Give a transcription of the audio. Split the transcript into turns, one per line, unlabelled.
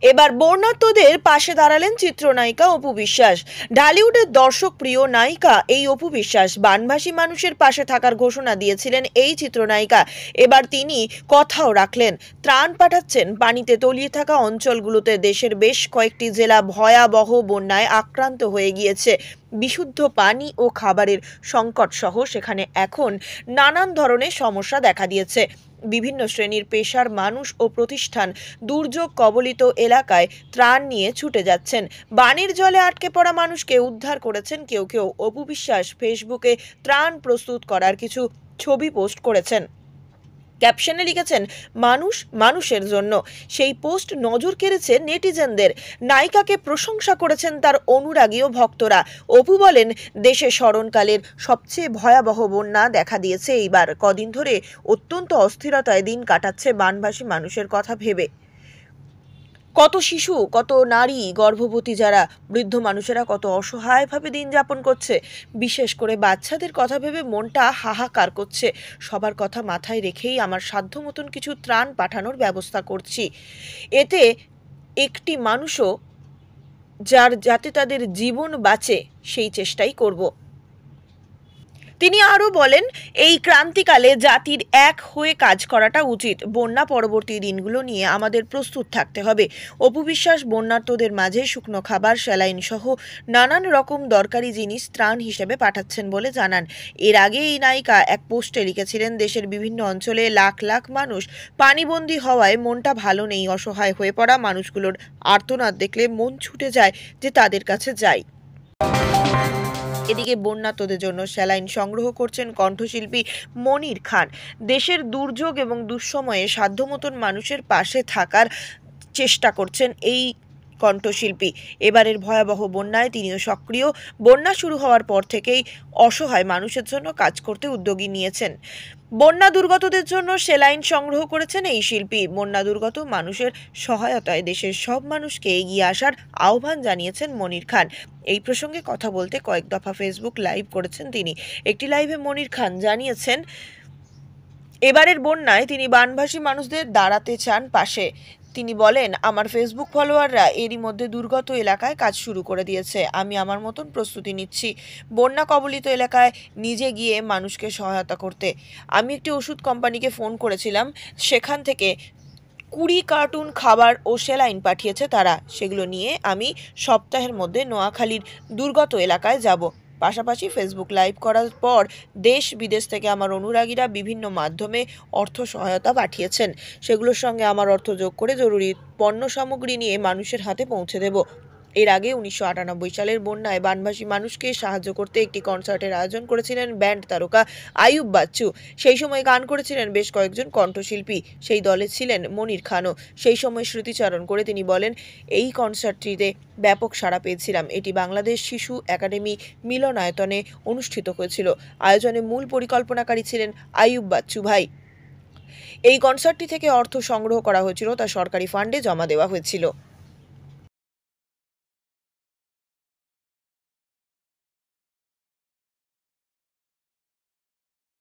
এবার বর্ণাঢ্যদের পাশে দাঁড়ালেন চিত্রনায়িকা অপু বিশ্বাস। ঢালিউডের দর্শক প্রিয় নায়িকা এই অপু বিশ্বাস বানভাসী মানুষের পাশে থাকার ঘোষণা দিয়েছিলেন এই চিত্রনায়িকা। এবার তিনি কথাও রাখলেন, ত্রাণ পাঠাচ্ছেন পানিতে তলিয়ে থাকা অঞ্চলগুলোতে। দেশের বেশ কয়েকটি জেলা ভয়াবহ বন্যায় আক্রান্ত হয়ে গিয়েছে। বিশুদ্ধ পানি ও খাবারের সংকট সহ সেখানে এখন নানান ধরনের সমস্যা দেখা দিয়েছে। বিভিন্ন শ্রেণীর পেশার মানুষ ও প্রতিষ্ঠান দুর্যোগ কবলিত এলাকায় ত্রাণ নিয়ে ছুটে যাচ্ছেন। বানের জলে আটকে পড়া মানুষকে উদ্ধার করেছেন কেউ কেউ। অপু বিশ্বাস ফেসবুকে ত্রাণ প্রস্তুত করার কিছু ছবি পোস্ট করেছেন। ক্যাপশনে লিখেছেন, মানুষ মানুষের জন্য। সেই পোস্ট নজর কেড়েছে নেটিজেনদের। নায়িকাকে প্রশংসা করেছেন তার অনুরাগী ও ভক্তরা। অপু বলেন, দেশে স্মরণকালের সবচেয়ে ভয়াবহ বন্যা দেখা দিয়েছে এইবার। কদিন ধরে অত্যন্ত অস্থিরতায় দিন কাটাচ্ছে বানভাসী মানুষের কথা ভেবে। কত শিশু, কত নারী, গর্ভবতী যারা, বৃদ্ধ মানুষেরা কত অসহায়ভাবে দিন যাপন করছে। বিশেষ করে বাচ্চাদের কথা ভেবে মনটা হাহাকার করছে। সবার কথা মাথায় রেখেই আমার সাধ্য মতন কিছু ত্রাণ পাঠানোর ব্যবস্থা করছি। এতে একটি মানুষও যাতে তাদের জীবন বাঁচে সেই চেষ্টাই করব। তিনি আরও বলেন, এই ক্রান্তিকালে জাতির এক হয়ে কাজ করাটা উচিত। বন্যা পরবর্তী দিনগুলো নিয়ে আমাদের প্রস্তুত থাকতে হবে। অপু বিশ্বাস বন্যার্তদের মাঝে শুকনো খাবার, স্যালাইন সহ নানান রকম দরকারি জিনিস ত্রাণ হিসেবে পাঠাচ্ছেন বলে জানান। এর আগে এই নায়িকা এক পোস্টে লিখেছিলেন, দেশের বিভিন্ন অঞ্চলে লাখ লাখ মানুষ পানিবন্দী হওয়ায় মনটা ভালো নেই। অসহায় হয়ে পড়া মানুষগুলোর আর্তনাদ দেখলে মন ছুটে যায় যে তাদের কাছে যাই। এদিকে বন্যার্তদের জন্য স্যালাইন সংগ্রহ করছেন কণ্ঠশিল্পী মনির খান। দেশের দুর্যোগ এবং দুঃসময়ে সাধ্যমতন মানুষের পাশে থাকার চেষ্টা করছেন এই কণ্ঠশিল্পী। এবারের ভয়াবহ বন্যায় তিনিও সক্রিয়। বন্যা শুরু হওয়ার পর থেকেই অসহায় মানুষের জন্য কাজ করতে উদ্যোগী নিয়েছেন। বন্যা দুর্গতদের জন্য সেলাইন সংগ্রহ করেছেন এই শিল্পী। বন্যা দুর্গত মানুষের সহায়তায় দেশের সব মানুষকে এগিয়ে আসার আহ্বান জানিয়েছেন মনির খান। এই প্রসঙ্গে কথা বলতে কয়েক দফা ফেসবুক লাইভ করেছেন তিনি। একটি লাইভে মনির খান জানিয়েছেন, এবারের বন্যায় তিনি বানভাসী মানুষদের দাঁড়াতে চান পাশে। তিনি বলেন, আমার ফেসবুক ফলোয়াররা এরই মধ্যে দুর্গত এলাকায় কাজ শুরু করে দিয়েছে। আমি আমার মতন প্রস্তুতি নিচ্ছি বন্যা কবলিত এলাকায় নিজে গিয়ে মানুষকে সহায়তা করতে। আমি একটি ওষুধ কোম্পানিকে ফোন করেছিলাম, সেখান থেকে 20 কার্টুন খাবার ও স্যালাইন পাঠিয়েছে তারা। সেগুলো নিয়ে আমি সপ্তাহের মধ্যে নোয়াখালীর দুর্গত এলাকায় যাব। পাশাপাশি ফেসবুক লাইভ করার পর দেশ বিদেশ থেকে আমার অনুরাগীরা বিভিন্ন মাধ্যমে অর্থ সহায়তা পাঠিয়েছেন। সেগুলোর সঙ্গে আমার অর্থ যোগ করে জরুরি পণ্য সামগ্রী নিয়ে মানুষের হাতে পৌঁছে দেব। এর আগে 1998 সালের বন্যায় বানভাসী মানুষকে সাহায্য করতে একটি কনসার্টের আয়োজন করেছিলেন ব্যান্ড তারকা আইয়ুব বাচ্চু। সেই সময় গান করেছিলেন বেশ কয়েকজন কণ্ঠশিল্পী। সেই দলে ছিলেন মনির খানও। সেই সময় স্মৃতিচারণ করে তিনি বলেন, এই কনসার্টটিতে ব্যাপক সাড়া পেয়েছিলাম। এটি বাংলাদেশ শিশু একাডেমি মিলনায়তনে অনুষ্ঠিত হয়েছিল। আয়োজনে মূল পরিকল্পনাকারী ছিলেন আইয়ুব বাচ্চু ভাই। এই কনসার্টটি থেকে অর্থ সংগ্রহ করা হয়েছিল, তা সরকারি ফান্ডে জমা দেওয়া হয়েছিল।